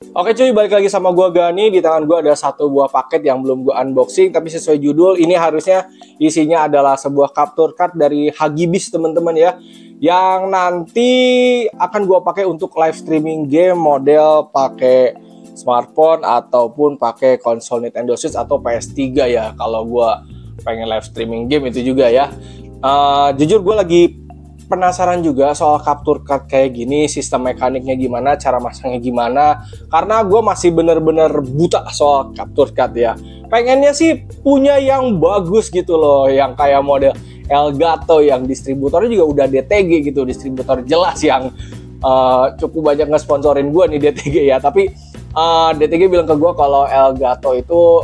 Oke cuy, balik lagi sama gua Gani. Di tangan gua ada satu buah paket yang belum gua unboxing, tapi sesuai judul ini harusnya isinya adalah sebuah capture card dari Hugibis teman-teman ya, yang nanti akan gua pakai untuk live streaming game model pakai smartphone ataupun pakai konsol Nintendo Switch atau PS3 ya. Kalau gua pengen live streaming game itu juga ya. Jujur gue lagi penasaran juga soal capture card kayak gini, sistem mekaniknya gimana, cara masangnya gimana, karena gue masih bener-bener buta soal capture card ya. Pengennya sih punya yang bagus gitu loh, yang kayak model Elgato yang distributornya juga udah DTG gitu, distributor jelas yang cukup banyak ngesponsorin gue nih DTG ya. Tapi DTG bilang ke gue kalau Elgato itu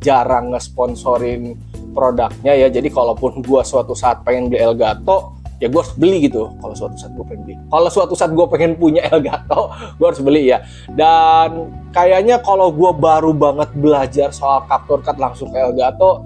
jarang ngesponsorin produknya ya, jadi kalaupun gue suatu saat pengen beli Elgato ya gue harus beli gitu. Kalau suatu saat gue pengen beli, kalau suatu saat gue pengen punya Elgato, gue harus beli ya. Dan kayaknya kalau gue baru banget belajar soal capture card langsung ke Elgato,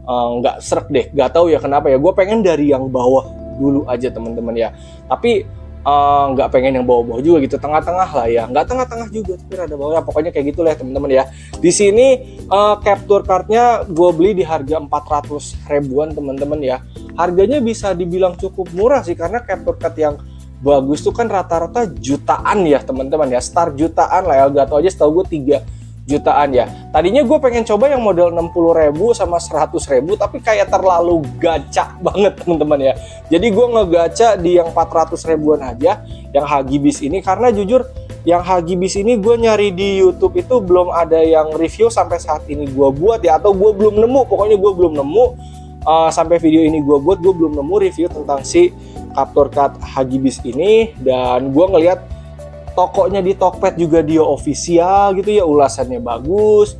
nggak srek deh. Gak tahu ya kenapa ya, gue pengen dari yang bawah dulu aja teman-teman ya. Tapi nggak pengen yang bawah-bawah juga gitu, tengah-tengah lah ya. Nggak tengah-tengah juga, tapi ada bawahnya. Pokoknya kayak gitu lah teman-teman ya. Di sini capture cardnya gue beli di harga 400 ribuan teman-teman ya. Harganya bisa dibilang cukup murah sih, karena capture card yang bagus tuh kan rata-rata jutaan ya teman-teman ya. Start jutaan lah, Elgato aja setahu gue 3 jutaan ya. Tadinya gue pengen coba yang model 60.000 sama 100.000, tapi kayak terlalu gacak banget teman-teman ya. Jadi gue ngegaca di yang 400 ribuan aja, yang Hugibis ini, karena jujur yang Hugibis ini gue nyari di YouTube itu belum ada yang review sampai saat ini gue buat ya, atau gue belum nemu. Pokoknya gue belum nemu sampai video ini gue buat, gue belum nemu review tentang si capture card Hugibis ini. Dan gue ngeliat tokonya di Tokped juga dia official gitu ya, ulasannya bagus,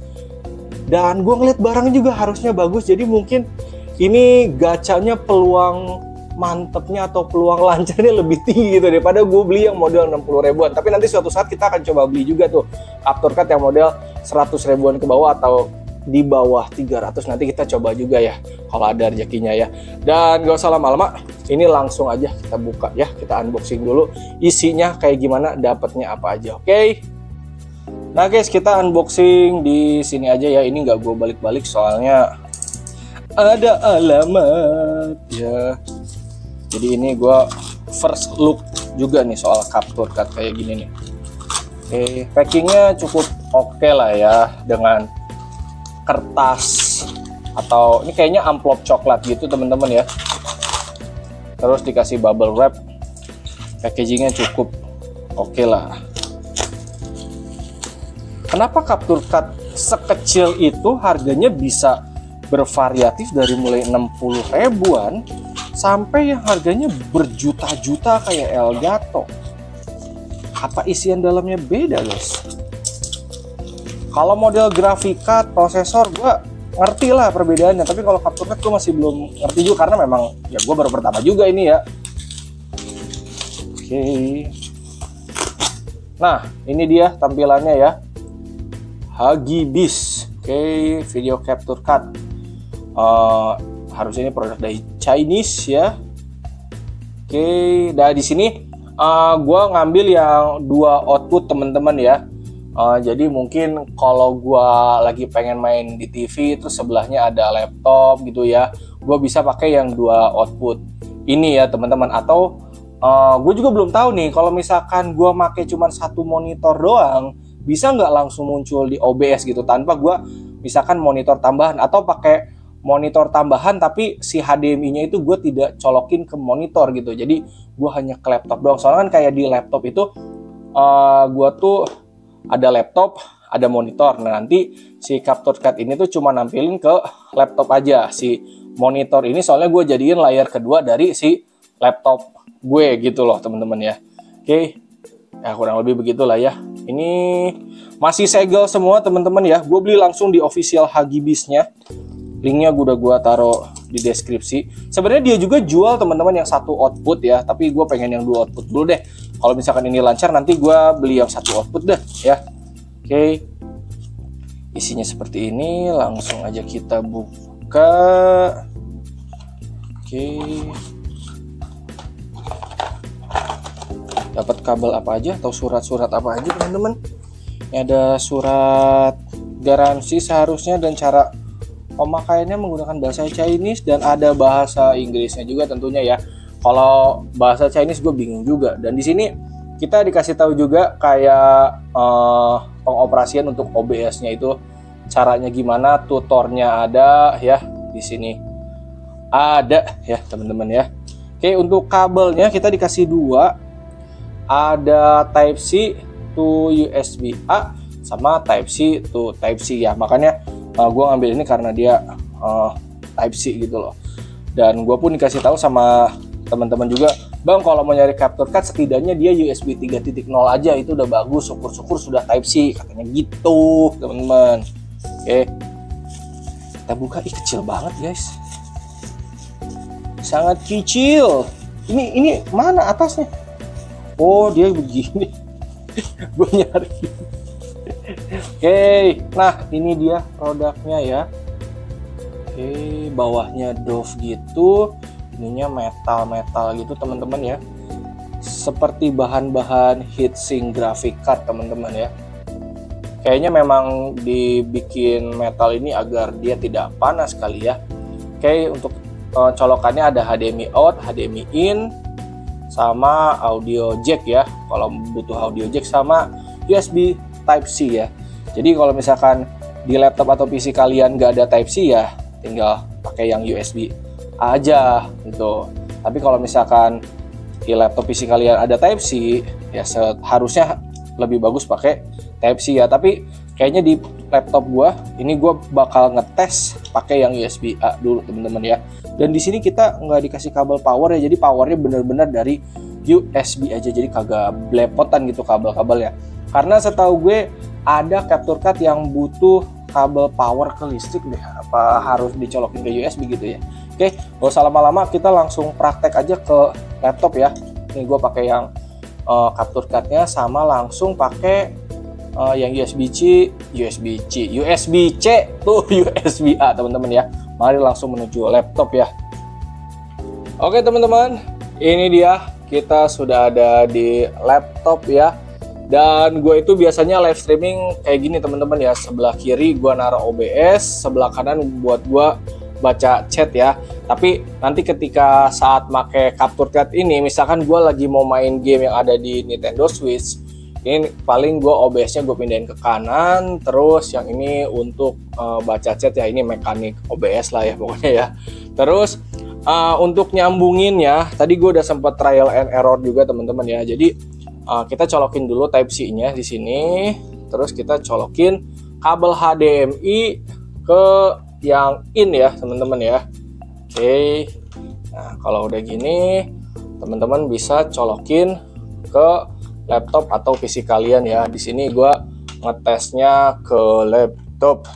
dan gue ngeliat barangnya juga harusnya bagus. Jadi mungkin ini gacanya peluang mantepnya atau peluang lancarnya lebih tinggi gitu daripada gue beli yang model 60 ribuan. Tapi nanti suatu saat kita akan coba beli juga tuh capture card yang model 100 ribuan ke bawah atau di bawah 300, nanti kita coba juga ya kalau ada rezekinya ya. Dan gak usah lama-lama, ini langsung aja kita buka ya, kita unboxing dulu isinya kayak gimana, dapatnya apa aja. Oke. Nah guys, kita unboxing di sini aja ya. Ini nggak gue balik-balik soalnya ada alamat ya. Jadi ini gue first look juga nih soal capture card kayak gini nih. Oke, packingnya cukup oke lah ya, dengan kertas atau ini kayaknya amplop coklat gitu teman-teman ya. Terus dikasih bubble wrap, packagingnya cukup oke lah. Kenapa capture card sekecil itu harganya bisa bervariatif dari mulai 60 ribuan sampai yang harganya berjuta-juta kayak Elgato? Apa isian dalamnya beda guys? Kalau model graphic card, prosesor, gue ngerti lah perbedaannya. Tapi kalau capture card gue masih belum ngerti juga, karena memang ya gue baru pertama juga ini ya. Oke. Nah, ini dia tampilannya ya. Hugibis. Oke, video capture card. Harusnya ini produk dari Chinese ya. Oke, nah di sini gue ngambil yang 2 output teman-teman ya. Jadi mungkin kalau gua lagi pengen main di TV terus sebelahnya ada laptop gitu ya, gua bisa pakai yang 2 output ini ya teman-teman. Atau gue juga belum tahu nih, kalau misalkan gua pakai cuma 1 monitor doang, bisa nggak langsung muncul di OBS gitu tanpa gua misalkan monitor tambahan, atau pakai monitor tambahan tapi si HDMI-nya itu gue tidak colokin ke monitor gitu. Jadi gue hanya ke laptop doang. Soalnya kan kayak di laptop itu gue tuh ada laptop, ada monitor. Nah nanti si capture card ini tuh cuma nampilin ke laptop aja si monitor ini, soalnya gue jadiin layar kedua dari si laptop gue gitu loh teman-teman ya. Oke, ya kurang lebih begitulah ya. Ini masih segel semua teman-teman ya. Gue beli langsung di official Hugibisnya. Linknya udah gue taruh di deskripsi. Sebenarnya dia juga jual teman-teman yang 1 output ya, tapi gue pengen yang 2 output dulu deh. Kalau misalkan ini lancar nanti gue beli yang 1 output deh ya. Oke, isinya seperti ini. Langsung aja kita buka. Oke, dapat kabel apa aja atau surat-surat apa aja teman-teman. Ini ada surat garansi seharusnya dan cara pemakaiannya menggunakan bahasa Chinese dan ada bahasa Inggrisnya juga tentunya ya. Kalau bahasa Chinese gue bingung juga. Dan di sini kita dikasih tahu juga kayak pengoperasian untuk OBS-nya itu caranya gimana, tutornya ada ya di sini. Ada ya teman-teman ya. Oke, untuk kabelnya kita dikasih dua. Ada Type C to USB A sama Type C to Type C ya. Makanya gue ngambil ini karena dia Type C gitu loh. Dan gue pun dikasih tahu sama teman-teman juga, Bang, kalau mau nyari capture card setidaknya dia USB 3.0 aja itu udah bagus, syukur-syukur sudah Type C, katanya gitu teman-teman. Oke, kita buka. Ih, kecil banget guys, sangat kecil. Ini mana atasnya? Oh, dia begini. Gue nyari. Oke, nah ini dia produknya ya. Oke, bawahnya doff gitu, ininya metal gitu teman-teman ya, seperti bahan-bahan heatsink graphic card teman-teman ya. Kayaknya memang dibikin metal ini agar dia tidak panas kali ya. Oke, untuk colokannya ada HDMI out, HDMI in, sama audio jack ya, kalau butuh audio jack, sama USB Type C ya. Jadi kalau misalkan di laptop atau PC kalian nggak ada Type C ya, tinggal pakai yang USB aja gitu. Tapi kalau misalkan di laptop PC kalian ada Type C ya, seharusnya lebih bagus pakai Type C ya. Tapi kayaknya di laptop gua ini gua bakal ngetes pakai yang USB A dulu teman-teman ya. Dan di sini kita nggak dikasih kabel power ya, jadi powernya bener-bener dari USB aja, jadi kagak belepotan gitu kabel-kabelnya. Karena setahu gue ada capture card yang butuh kabel power ke listrik deh, apa harus dicolokin ke USB gitu ya. Oke, gak usah lama-lama, kita langsung praktek aja ke laptop ya. Ini gue pakai yang capture cardnya, sama langsung pakai yang USB-C tuh USB A teman-teman ya. Mari langsung menuju laptop ya. Oke teman-teman, ini dia, kita sudah ada di laptop ya. Dan gue itu biasanya live streaming kayak gini teman-teman ya. Sebelah kiri gue naruh OBS, sebelah kanan buat gue baca chat ya. Tapi nanti ketika saat make capture card ini, misalkan gue lagi mau main game yang ada di Nintendo Switch, ini paling gue OBS-nya gue pindahin ke kanan. Terus yang ini untuk baca chat ya, ini mekanik OBS lah ya pokoknya ya. Terus untuk nyambunginnya, tadi gue udah sempat trial and error juga teman-teman ya. Jadi kita colokin dulu Type C-nya di sini, terus kita colokin kabel HDMI ke yang in ya teman-teman ya. Oke, nah kalau udah gini teman-teman bisa colokin ke laptop atau PC kalian ya. Di sini gue ngetesnya ke laptop.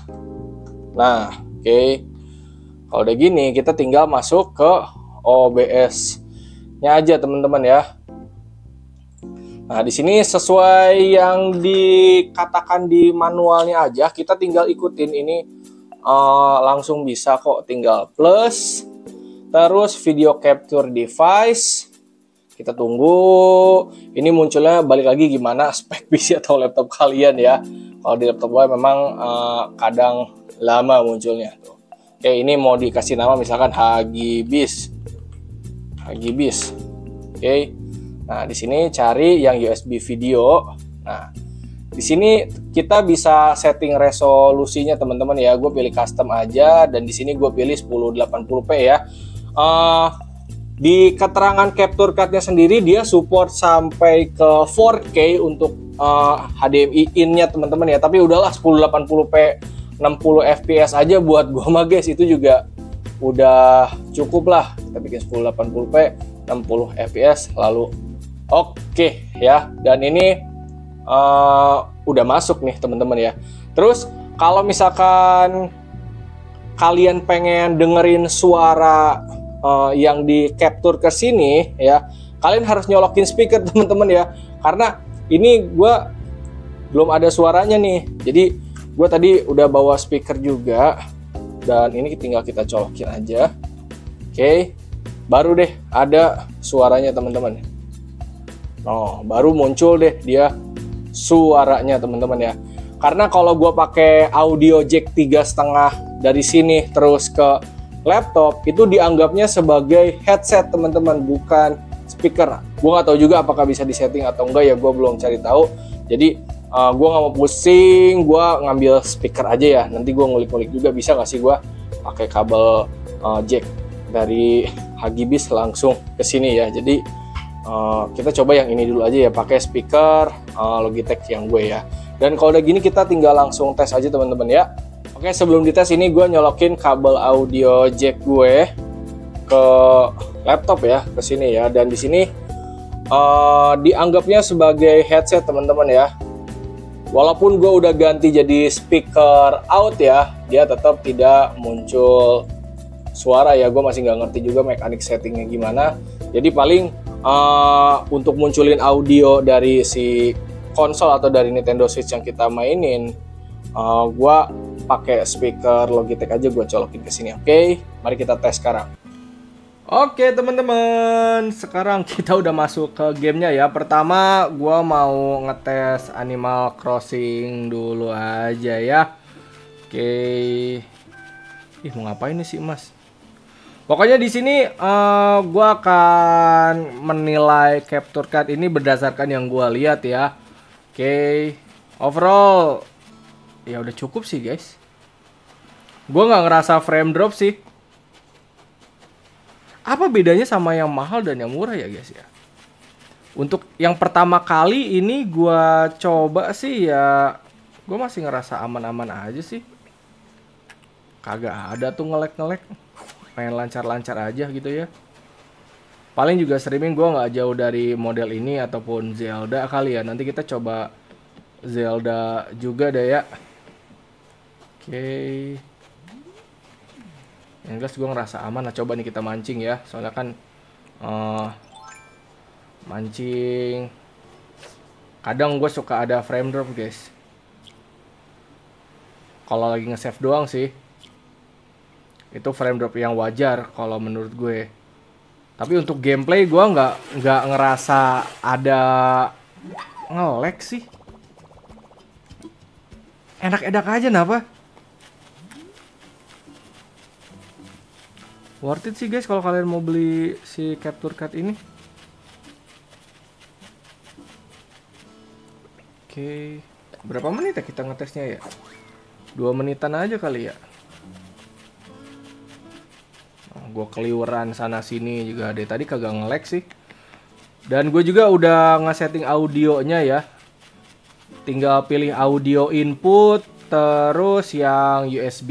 Nah, oke, kalau udah gini kita tinggal masuk ke OBS-nya aja teman-teman ya. Nah, di sini sesuai yang dikatakan di manualnya aja, kita tinggal ikutin ini, langsung bisa kok, tinggal plus, terus video capture device, kita tunggu, ini munculnya balik lagi gimana spek PC atau laptop kalian ya. Kalau di laptop gue memang kadang lama munculnya. Tuh. Oke, ini mau dikasih nama misalkan Hagibis. Oke. Nah, di sini cari yang USB video. Nah, di sini kita bisa setting resolusinya teman-teman ya. Gue pilih custom aja dan di sini gue pilih 1080p ya. Di keterangan capture cardnya sendiri dia support sampai ke 4K untuk HDMI in-nya teman-teman ya. Tapi udahlah 1080p 60 fps aja buat gue mah guys, itu juga udah cukup lah. Kita bikin 1080p 60 fps lalu oke ya, dan ini udah masuk nih teman-teman ya. Terus kalau misalkan kalian pengen dengerin suara yang di capture ke sini ya, kalian harus nyolokin speaker teman-teman ya, karena ini gue belum ada suaranya nih. Jadi gue tadi udah bawa speaker juga, dan ini tinggal kita colokin aja. Oke, baru deh ada suaranya teman-teman. Oh, baru muncul deh dia suaranya teman-teman ya. Karena kalau gue pakai audio jack 3,5 dari sini terus ke laptop, itu dianggapnya sebagai headset teman-teman, bukan speaker. Gue nggak tahu juga apakah bisa disetting atau enggak ya, gue belum cari tahu. Jadi gue nggak mau pusing, gue ngambil speaker aja ya. Nanti gue ngulik-ngulik juga bisa nggak sih gue pakai kabel jack dari Hagibis langsung ke sini ya. Jadi kita coba yang ini dulu aja ya, pakai speaker Logitech yang gue ya. Dan kalau udah gini kita tinggal langsung tes aja teman-teman ya. Oke, sebelum dites ini gue nyolokin kabel audio jack gue ke laptop ya, ke sini ya. Dan di sini dianggapnya sebagai headset teman-teman ya. Walaupun gue udah ganti jadi speaker out ya, dia tetap tidak muncul suara ya. Gue masih nggak ngerti juga mekanik settingnya gimana. Jadi paling untuk munculin audio dari si konsol atau dari Nintendo Switch yang kita mainin, gua pakai speaker Logitech aja, gua colokin ke sini. Oke, mari kita tes sekarang. Oke teman-teman, sekarang kita udah masuk ke gamenya ya. Pertama gua mau ngetes Animal Crossing dulu aja ya. Oke, mau ngapain nih si Mas? Pokoknya di sini gua akan menilai capture card ini berdasarkan yang gua lihat ya. Oke, overall ya udah cukup sih guys. Gue nggak ngerasa frame drop sih. Apa bedanya sama yang mahal dan yang murah ya guys ya? Untuk yang pertama kali ini gue coba sih ya, gue masih ngerasa aman-aman aja sih. Kagak ada tuh ngelek-ngelek, main lancar-lancar aja gitu ya. Paling juga streaming gue nggak jauh dari model ini ataupun Zelda kali ya. Nanti kita coba Zelda juga deh ya. Oke. Yang jelas gue ngerasa aman. Nah coba nih kita mancing ya. Soalnya kan mancing kadang gue suka ada frame drop guys. Kalau lagi nge-save doang sih. Itu frame drop yang wajar kalau menurut gue. Tapi untuk gameplay gue nggak ngerasa ada nge-lag sih. Enak-enak aja napa? Worth it sih guys kalau kalian mau beli si capture card ini. Oke, berapa menit ya kita ngetesnya ya? 2 menitan aja kali ya. Gue keliweran sana sini juga deh, tadi kagak nge-lag sih. Dan gue juga udah nge-setting audionya ya. Tinggal pilih audio input, terus yang USB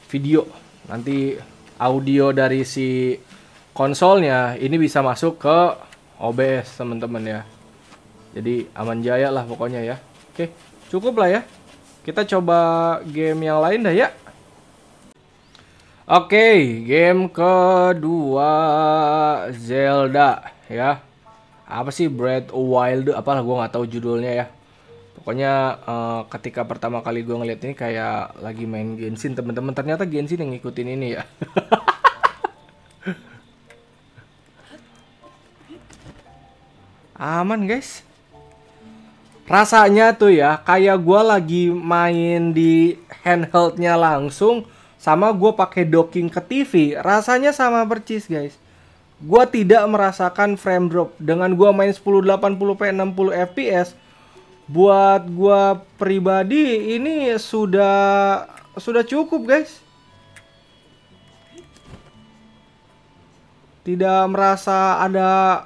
video. Nanti audio dari si konsolnya ini bisa masuk ke OBS teman-teman ya. Jadi aman jaya lah pokoknya ya. Oke, cukup lah ya. Kita coba game yang lain dah ya. Oke, game kedua Zelda ya. Apa sih Breath of Wild? Apalah gue nggak tahu judulnya ya. Pokoknya ketika pertama kali gue ngeliat ini kayak lagi main Genshin teman-teman. Ternyata Genshin yang ngikutin ini ya. Aman guys. Rasanya tuh ya kayak gue lagi main di handheldnya langsung. Sama gue pakai docking ke TV, rasanya sama persis guys. Gue tidak merasakan frame drop. Dengan gue main 1080p 60 fps, buat gue pribadi ini sudah cukup guys. Tidak merasa ada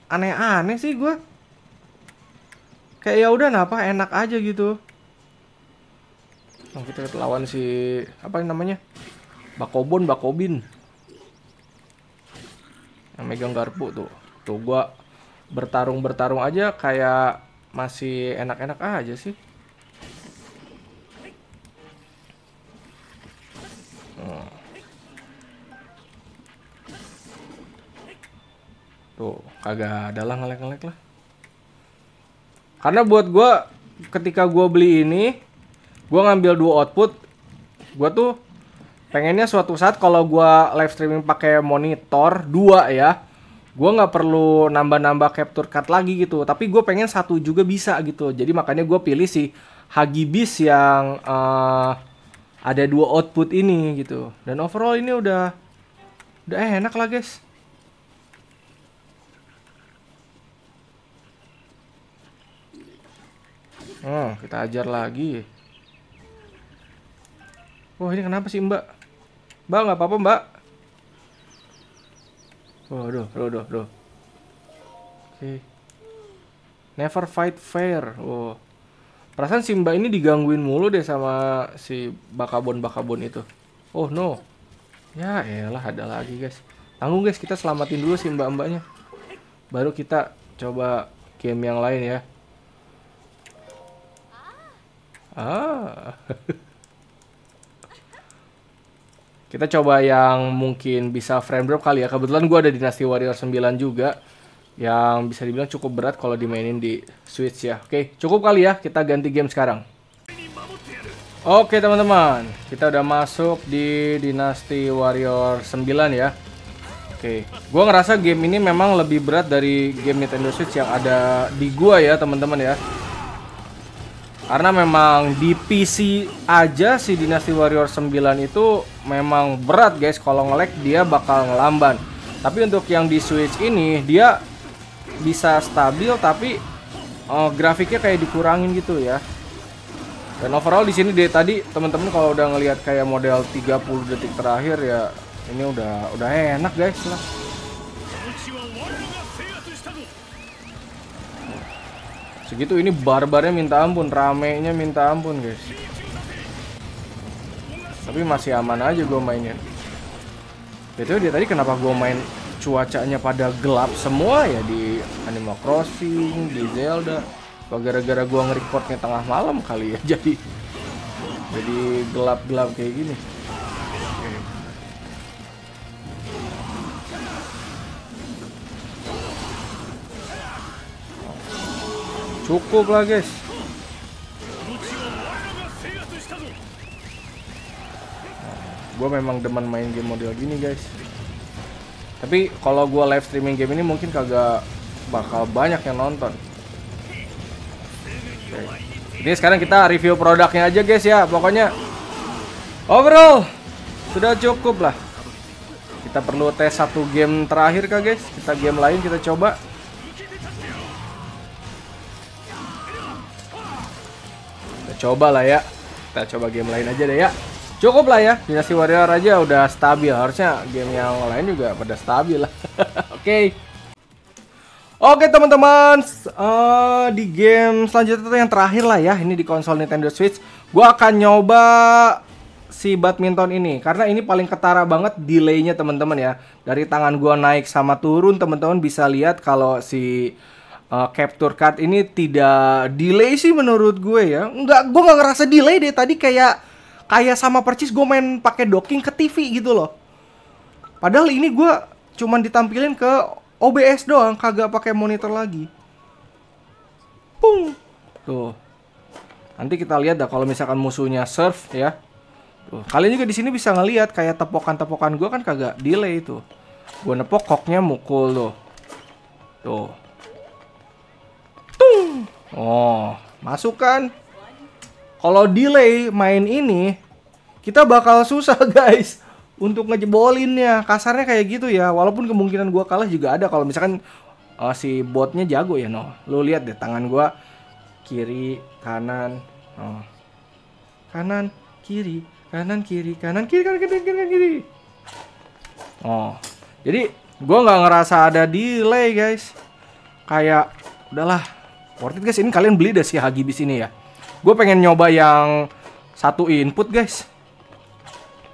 aneh-aneh sih gue. Kayak ya udah napa enak aja gitu. Oh, kita lawan si apa namanya? Bakobin. Yang megang garpu tuh. Tuh gua bertarung aja kayak masih enak-enak aja sih. Tuh, kagak ada lah ngelek-ngelek lah. Karena buat gua ketika gua beli ini, gue ngambil 2 output. Gue tuh pengennya suatu saat kalau gue live streaming pakai monitor 2 ya, gue nggak perlu nambah-nambah capture card lagi gitu, tapi gue pengen satu juga bisa gitu. Jadi makanya gue pilih si Hagibis yang ada 2 output ini gitu. Dan overall ini udah enak lah guys. Kita ajar lagi. Wah, ini kenapa sih Mbak? Mbak, nggak apa-apa Mbak. Aduh. Oke. Never fight fair. Oh. Perasaan si Mbak ini digangguin mulu deh sama si bakabon itu. Oh no. Ya elah, ada lagi guys. Tanggung guys, kita selamatin dulu si mbak-mbaknya. Baru kita coba game yang lain ya. Kita coba yang mungkin bisa frame drop kali ya. Kebetulan gue ada Dynasty Warrior 9 juga, yang bisa dibilang cukup berat kalau dimainin di Switch ya. Oke, cukup kali ya, kita ganti game sekarang. Oke teman-teman, kita udah masuk di Dynasty Warrior 9 ya. Oke, gue ngerasa game ini memang lebih berat dari game Nintendo Switch yang ada di gua ya teman-teman ya. Karena memang di PC aja si Dynasty Warrior 9 itu memang berat guys. Kalau nge-lag dia bakal ngelamban. Tapi untuk yang di Switch ini dia bisa stabil tapi grafiknya kayak dikurangin gitu ya. Dan overall di sini dari tadi teman-teman kalau udah ngelihat kayak model 30 detik terakhir ya, ini udah enak guys lah. Segitu ini barbarnya minta ampun, ramenya minta ampun guys. Tapi masih aman aja gue mainnya. Itu dia tadi kenapa gue main cuacanya pada gelap semua ya di Animal Crossing, di Zelda. Gara-gara gue nge-recordnya tengah malam kali ya, jadi gelap-gelap kayak gini. Cukup lah guys. Gue memang demen main game model gini guys. Tapi kalau gue live streaming game ini mungkin kagak bakal banyak yang nonton. Oke. Ini sekarang kita review produknya aja guys ya. Pokoknya overall sudah cukup lah. Kita perlu tes satu game terakhir kah guys. Kita game lain kita coba. Coba lah ya, kita coba game lain aja deh ya. Cukup lah ya, Dynasty Warrior aja udah stabil. Harusnya game yang lain juga pada stabil lah. Oke. Oke teman-teman, di game selanjutnya yang terakhir lah ya, ini di konsol Nintendo Switch, gua akan nyoba si badminton ini karena ini paling ketara banget delaynya teman-teman ya. Dari tangan gua naik sama turun, teman-teman bisa lihat kalau si capture card ini tidak delay sih menurut gue ya. Gue nggak ngerasa delay deh tadi, kayak sama percis gue main pakai docking ke TV gitu loh. Padahal ini gue cuman ditampilin ke OBS doang, kagak pakai monitor lagi. Pung. Tuh. Nanti kita lihat dah kalau misalkan musuhnya serve ya. Tuh, kalian juga di sini bisa ngelihat kayak tepokan-tepokan gue kan kagak delay tuh. Gue nepok koknya mukul tuh. Tuh. Oh, masuk kan? Kalau delay main ini, kita bakal susah guys untuk ngejebolinnya. Kasarnya kayak gitu ya. Walaupun kemungkinan gua kalah juga ada kalau misalkan si botnya jago ya, no. Lu lihat deh tangan gua kiri, kanan, kanan, kiri, kanan, kiri, kanan, kiri, kanan, kiri, kanan, kiri. Oh, jadi gua nggak ngerasa ada delay guys. Kayak udahlah. Worth it guys, ini kalian beli deh si Hagibis ini ya. Gue pengen nyoba yang satu input guys.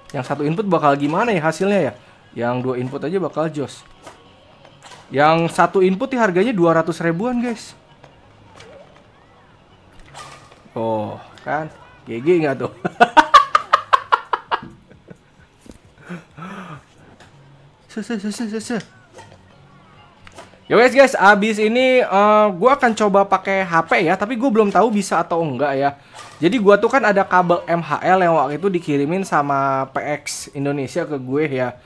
Yang satu input bakal gimana ya hasilnya ya. Yang 2 input aja bakal jos. Yang satu input ya harganya 200 ribuan guys. Oh kan, GG nggak tuh? Ya guys, abis ini gue akan coba pakai HP ya, tapi gue belum tahu bisa atau enggak ya. Jadi gue tuh kan ada kabel MHL yang waktu itu dikirimin sama PX Indonesia ke gue ya.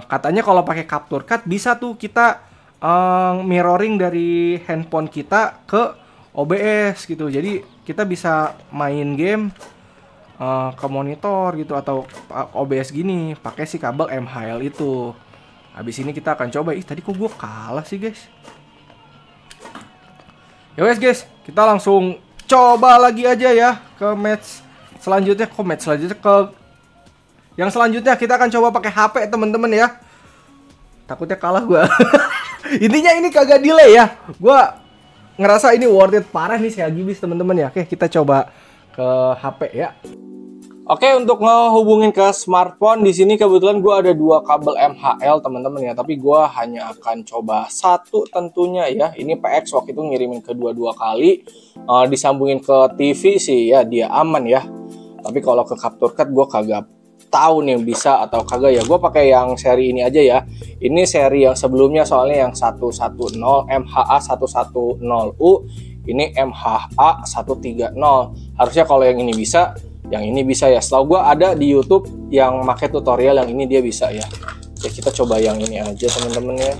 Katanya kalau pakai Capture Card bisa tuh kita mirroring dari handphone kita ke OBS gitu. Jadi kita bisa main game ke monitor gitu atau OBS gini pakai si kabel MHL itu. Habis ini kita akan coba. Tadi kok gue kalah sih guys. Ya wes guys, kita langsung coba lagi aja ya ke match selanjutnya. Yang selanjutnya kita akan coba pakai HP teman-teman ya. Takutnya kalah gue. Intinya ini kagak delay ya. Gue ngerasa ini worth it parah nih si Hagibis teman-teman ya. Oke, kita coba ke HP ya. Oke, untuk ngehubungin ke smartphone di sini kebetulan gue ada 2 kabel MHL teman-teman ya. Tapi gue hanya akan coba satu tentunya ya. Ini PX waktu itu ngirimin kedua-dua kali. Disambungin ke TV sih ya dia aman ya. Tapi kalau ke Capture Card gue kagak tahu nih bisa atau kagak ya. Gue pakai yang seri ini aja ya. Ini seri yang sebelumnya soalnya yang 110 MHA 110U. Ini MHA 130. Harusnya kalau yang ini bisa, yang ini bisa ya. Setahu gue ada di YouTube yang pakai tutorial yang ini dia bisa ya. Oke, kita coba yang ini aja teman-teman ya.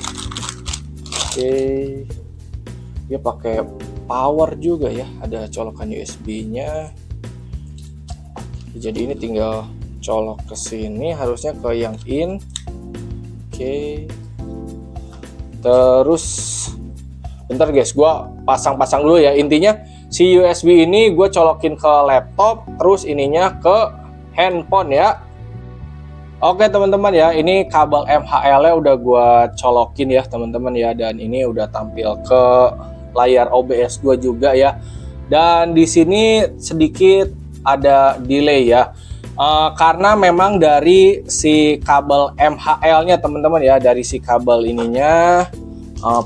Oke, dia pakai power juga ya. Ada colokan USB-nya. Jadi ini tinggal colok ke sini, harusnya ke yang in. Oke. Terus bentar guys, gua pasang-pasang dulu ya. Intinya si USB ini gue colokin ke laptop, terus ininya ke handphone ya. Oke teman-teman ya, ini kabel MHL-nya udah gue colokin ya teman-teman ya, dan ini udah tampil ke layar OBS gue juga ya. Dan di sini sedikit ada delay ya. Karena memang dari si kabel MHL-nya teman-teman ya, dari si kabel ininya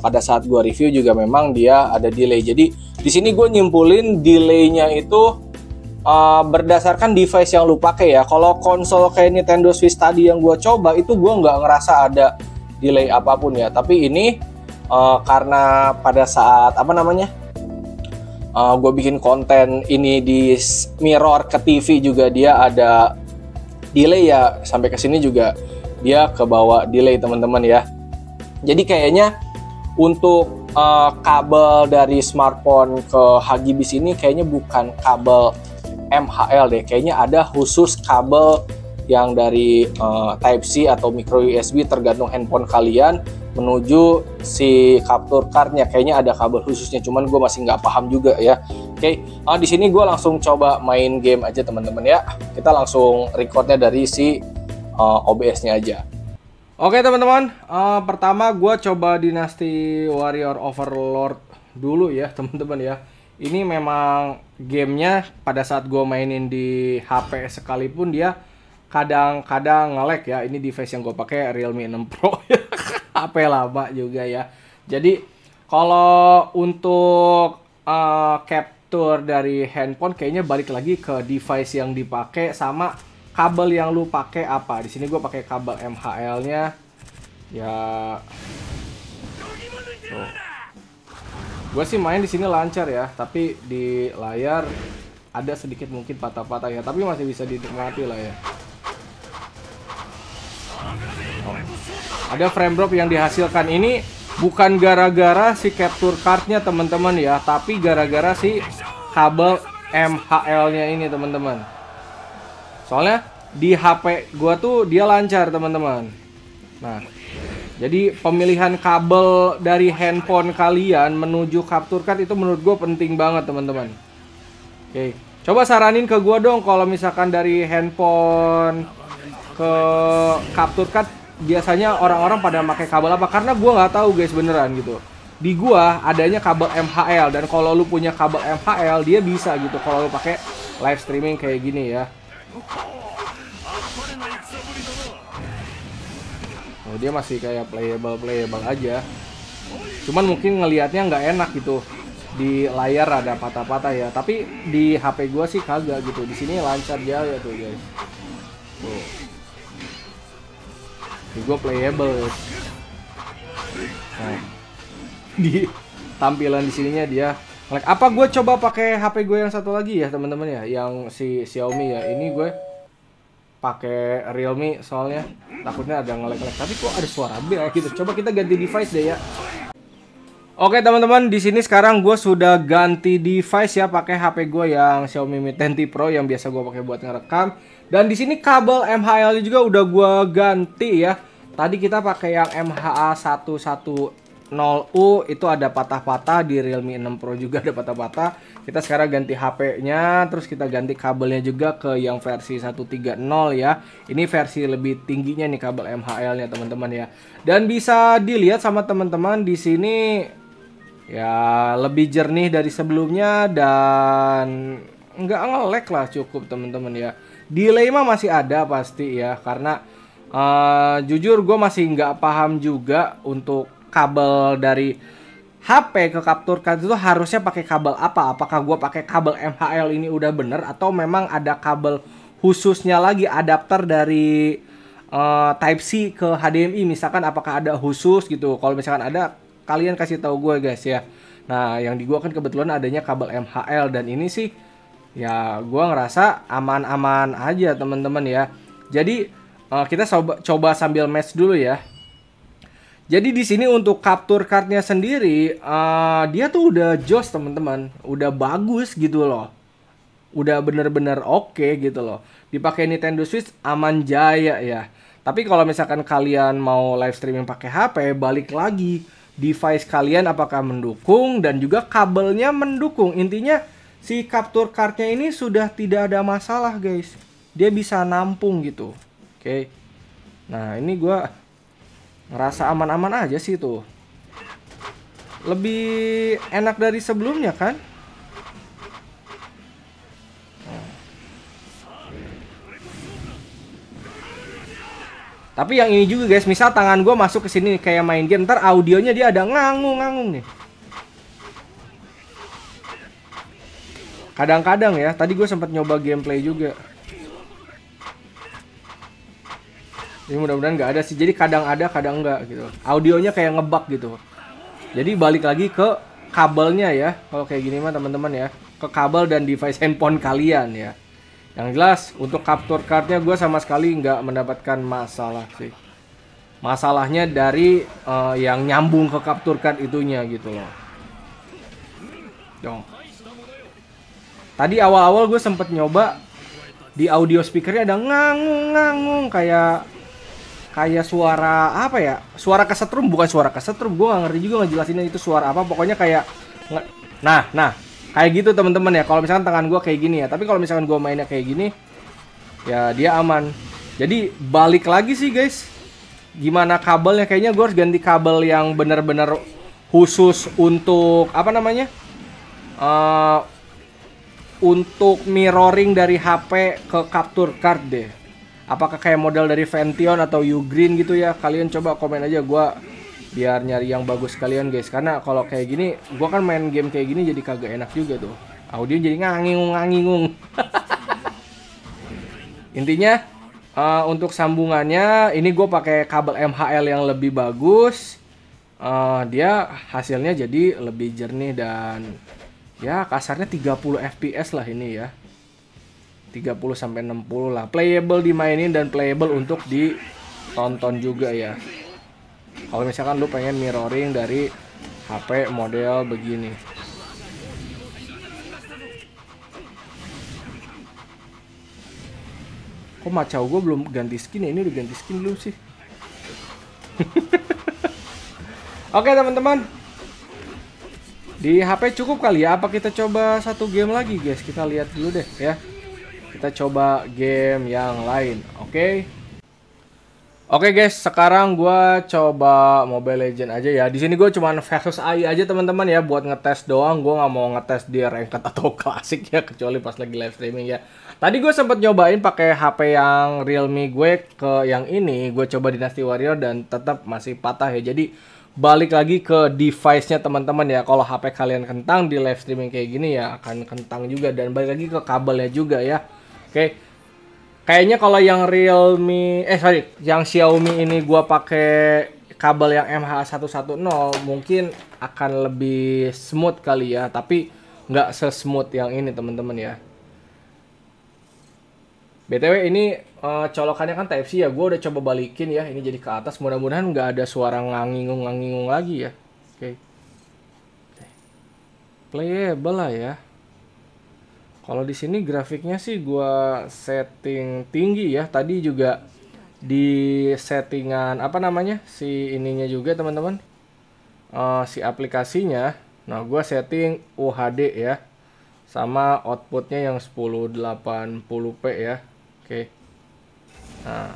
pada saat gua review juga memang dia ada delay. Jadi di sini gue nyimpulin delaynya itu berdasarkan device yang lu pakai ya. Kalau konsol kayak Nintendo Switch tadi yang gua coba itu gua nggak ngerasa ada delay apapun ya. Tapi ini karena pada saat gue bikin konten ini di mirror ke TV juga dia ada delay ya, sampai ke sini juga dia ke bawah delay teman-teman ya. Jadi kayaknya untuk kabel dari smartphone ke Hagibis ini kayaknya bukan kabel MHL deh, kayaknya ada khusus kabel yang dari Type C atau micro USB tergantung handphone kalian menuju si Capture Card-nya. Kayaknya ada kabel khususnya, cuman gue masih nggak paham juga ya. Oke, di sini gue langsung coba main game aja teman-teman ya. Kita langsung recordnya dari si OBS-nya aja. Oke teman-teman, pertama gue coba Dynasty Warrior Overlord dulu ya teman-teman ya. Ini memang gamenya pada saat gue mainin di HP sekalipun dia kadang-kadang nge-lag ya. Ini device yang gue pakai Realme 6 Pro HP lama juga ya. Jadi kalau untuk capture dari handphone kayaknya balik lagi ke device yang dipakai sama kabel yang lu pakai apa. Di sini gue pakai kabel MHL-nya ya. Tuh. Gue sih main di sini lancar ya, tapi di layar ada sedikit mungkin patah-patah ya, tapi masih bisa dinikmati lah ya. Ada frame drop yang dihasilkan ini bukan gara-gara si capture card-nya teman-teman ya, tapi gara-gara si kabel MHL-nya ini teman-teman. Soalnya di HP gua tuh dia lancar teman-teman. Nah, jadi pemilihan kabel dari handphone kalian menuju capture card itu menurut gua penting banget teman-teman. Oke, coba saranin ke gua dong kalau misalkan dari handphone ke capture card biasanya orang-orang pada pakai kabel apa, karena gua nggak tahu guys beneran gitu. Di gua adanya kabel MHL, dan kalau lu punya kabel MHL dia bisa gitu kalau lu pakai live streaming kayak gini ya. Oh, dia masih kayak playable aja. Cuman mungkin ngelihatnya nggak enak gitu. Di layar ada patah-patah ya, tapi di HP gua sih kagak gitu. Di sini lancar jaya tuh guys. Tuh. Di gue playable. Nah, di tampilan di sininya dia like. Apa gue coba pakai HP gue yang satu lagi ya teman-teman ya, yang si Xiaomi ya. Ini gue pakai Realme soalnya takutnya ada nge-lag. Tapi kok ada suara bel gitu. Coba kita ganti device deh ya. Oke teman-teman, di sini sekarang gue sudah ganti device ya, pakai HP gue yang Xiaomi Mi 10T Pro yang biasa gue pakai buat ngerekam. Dan di sini kabel MHL juga udah gue ganti ya. Tadi kita pakai yang MHA 110U, itu ada patah-patah, di Realme 6 Pro juga ada patah-patah. Kita sekarang ganti HP-nya, terus kita ganti kabelnya juga ke yang versi 130 ya. Ini versi lebih tingginya nih kabel MHL-nya teman-teman ya. Dan bisa dilihat sama teman-teman di sini ya lebih jernih dari sebelumnya dan nggak nge-lag lah, cukup teman-teman ya. Delay mah masih ada pasti ya, karena jujur gue masih nggak paham juga untuk kabel dari HP ke capture card itu harusnya pakai kabel apa. Apakah gue pakai kabel MHL ini udah bener, atau memang ada kabel khususnya lagi, adapter dari Type C ke HDMI misalkan, apakah ada khusus gitu. Kalau misalkan ada, kalian kasih tahu gue guys ya. Nah yang di gue kan kebetulan adanya kabel MHL, dan ini sih ya gue ngerasa aman-aman aja teman-teman ya. Jadi kita coba sambil match dulu ya. Jadi di sini untuk capture cardnya sendiri dia tuh udah jos teman-teman, udah bagus gitu loh, udah bener-bener oke gitu loh. Dipakai Nintendo Switch aman jaya ya. Tapi kalau misalkan kalian mau live streaming pakai HP, balik lagi device kalian apakah mendukung dan juga kabelnya mendukung. Intinya si capture cardnya ini sudah tidak ada masalah guys, dia bisa nampung gitu. Oke. Nah ini gue ngerasa aman-aman aja sih tuh. Lebih enak dari sebelumnya kan. Tapi yang ini juga guys, misal tangan gue masuk ke sini kayak main game, ntar audionya dia ada ngangung-ngangung nih. Kadang-kadang ya, tadi gue sempat nyoba gameplay juga. Ini mudah-mudahan nggak ada sih, jadi kadang ada kadang enggak gitu. Audionya kayak ngebug gitu. Jadi balik lagi ke kabelnya ya. Kalau kayak gini mah teman-teman ya, ke kabel dan device handphone kalian ya. Yang jelas untuk capture cardnya gue sama sekali nggak mendapatkan masalah sih. Masalahnya dari yang nyambung ke capture card itunya gitu loh. Dong. Tadi awal-awal gue sempet nyoba di audio speakernya ada ngangung-ngangung kayak suara apa ya? Suara kesetrum, bukan suara kesetrum. Gue nggak ngerti juga ngejelasinnya itu suara apa. Pokoknya kayak nah kayak gitu teman-teman ya. Kalau misalkan tangan gue kayak gini ya. Tapi kalau misalkan gue mainnya kayak gini, ya dia aman. Jadi balik lagi sih guys. Gimana kabelnya? Kayaknya gue harus ganti kabel yang bener-bener khusus untuk apa namanya? Untuk mirroring dari HP ke capture card deh. Apakah kayak model dari Vention atau Ugreen gitu ya? Kalian coba komen aja, gue biar nyari yang bagus kalian guys. Karena kalau kayak gini, gue kan main game kayak gini jadi kagak enak juga tuh. Audio jadi ngangingung. Intinya untuk sambungannya ini gue pakai kabel MHL yang lebih bagus. Dia hasilnya jadi lebih jernih dan ya kasarnya 30 fps lah ini ya. 30-60 lah. Playable dimainin dan playable untuk ditonton juga ya. Kalau misalkan lu pengen mirroring dari HP model begini. Kok macau gue belum ganti skin ya? Ini udah ganti skin belum sih? Oke teman-teman, di HP cukup kali ya. Apa kita coba satu game lagi guys? Kita lihat dulu deh ya. Kita coba game yang lain. Oke guys, sekarang gue coba Mobile Legends aja ya. Di sini gue cuman versus AI aja teman-teman ya, buat ngetes doang. Gue nggak mau ngetes di ranked atau klasik ya, kecuali pas lagi live streaming ya. Tadi gue sempet nyobain pakai HP yang Realme gue ke yang ini. Gue coba Dynasty Warrior dan tetap masih patah ya. Jadi balik lagi ke device-nya teman-teman ya. Kalau HP kalian kentang di live streaming kayak gini ya akan kentang juga, dan balik lagi ke kabelnya juga ya. Oke. Kayaknya kalau yang yang Xiaomi ini gua pakai kabel yang MH110 mungkin akan lebih smooth kali ya, tapi nggak se-smooth yang ini teman-teman ya. BTW ini colokannya kan Type C ya. Gue udah coba balikin ya. Ini jadi ke atas. Mudah-mudahan nggak ada suara ngangingung lagi ya. Oke. Playable lah ya. Kalau di sini grafiknya sih gua setting tinggi ya. Tadi juga di settingan apa namanya? Si ininya juga teman-teman. Si aplikasinya. Nah, gua setting UHD ya. Sama outputnya yang 1080p ya. Oke. Nah,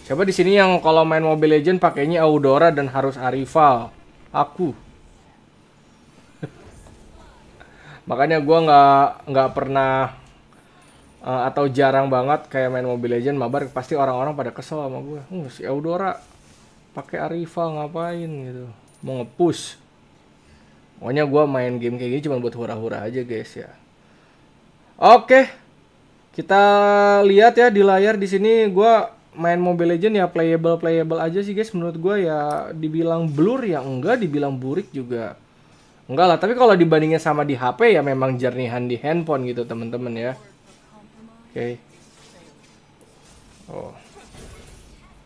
coba di sini yang kalau main Mobile Legend pakainya Aurora dan harus Arrival. Aku. Makanya gue nggak pernah atau jarang banget kayak main Mobile Legend mabar, pasti orang-orang pada kesel sama gue. Si Eudora pakai Arrival ngapain gitu, mau nge-push. Pokoknya gue main game kayak gini cuma buat hura-hura aja guys ya. Oke, kita lihat ya di layar di sini gue main Mobile Legend ya playable aja sih guys. Menurut gue ya dibilang blur ya enggak, dibilang burik juga enggak lah, tapi kalau dibandingin sama di HP ya memang jernihan di handphone gitu teman-teman ya. Oke. Oh.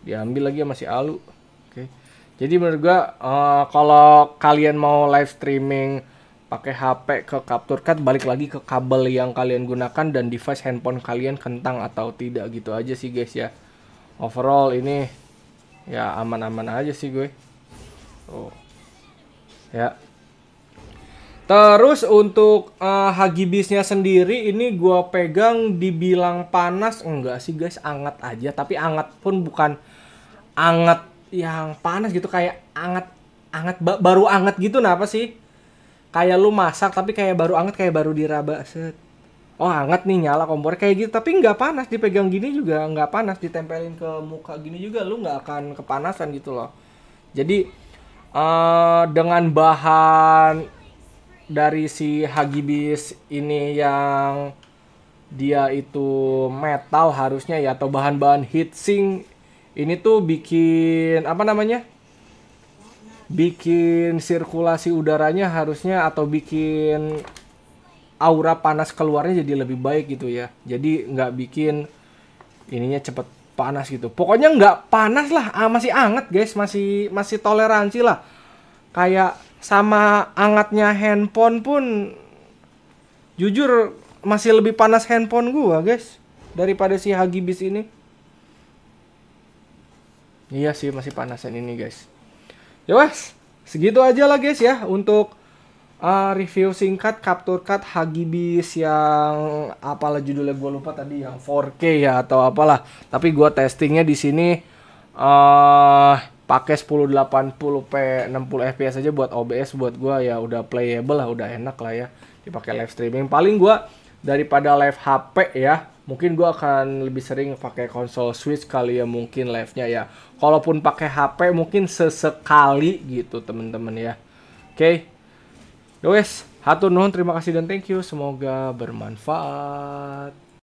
Diambil lagi sama si Alu. Oke. Jadi menurut gua kalau kalian mau live streaming pakai HP ke Capture Card, balik lagi ke kabel yang kalian gunakan dan device handphone kalian kentang atau tidak gitu aja sih guys ya. Overall ini ya aman-aman aja sih gue. Oh. Ya. Terus untuk Hagibisnya sendiri ini gua pegang dibilang panas enggak sih guys, anget aja, tapi anget pun bukan anget yang panas gitu, kayak baru anget gitu. Apa sih? Kayak lu masak tapi kayak baru anget, kayak baru diraba set. Oh anget nih, nyala kompor kayak gitu, tapi nggak panas, dipegang gini juga nggak panas, ditempelin ke muka gini juga lu nggak akan kepanasan gitu loh. Jadi dengan bahan dari si Hagibis ini yang dia itu metal harusnya ya, atau bahan-bahan heatsink ini tuh bikin apa namanya, bikin sirkulasi udaranya harusnya, atau bikin aura panas keluarnya jadi lebih baik gitu ya. Jadi nggak bikin ininya cepet panas gitu. Pokoknya nggak panas lah, masih anget guys, masih toleransi lah. Kayak sama angetnya handphone pun jujur masih lebih panas handphone gua guys daripada si Hagibis ini. Iya sih masih panasan ini guys. Ya wes, segitu aja lah guys ya untuk review singkat Capture Card Hagibis yang apalah judulnya gue lupa tadi, yang 4K ya atau apalah. Tapi gua testingnya di sini pakai 1080p 60 fps aja buat OBS. Buat gua ya udah playable lah, udah enak lah ya dipakai live streaming. Paling gua daripada live HP ya, mungkin gua akan lebih sering pakai konsol Switch kali ya mungkin live-nya ya. Kalaupun pakai HP mungkin sesekali gitu temen-temen ya. Oke. Wes, hatur nuhun, terima kasih dan thank you. Semoga bermanfaat.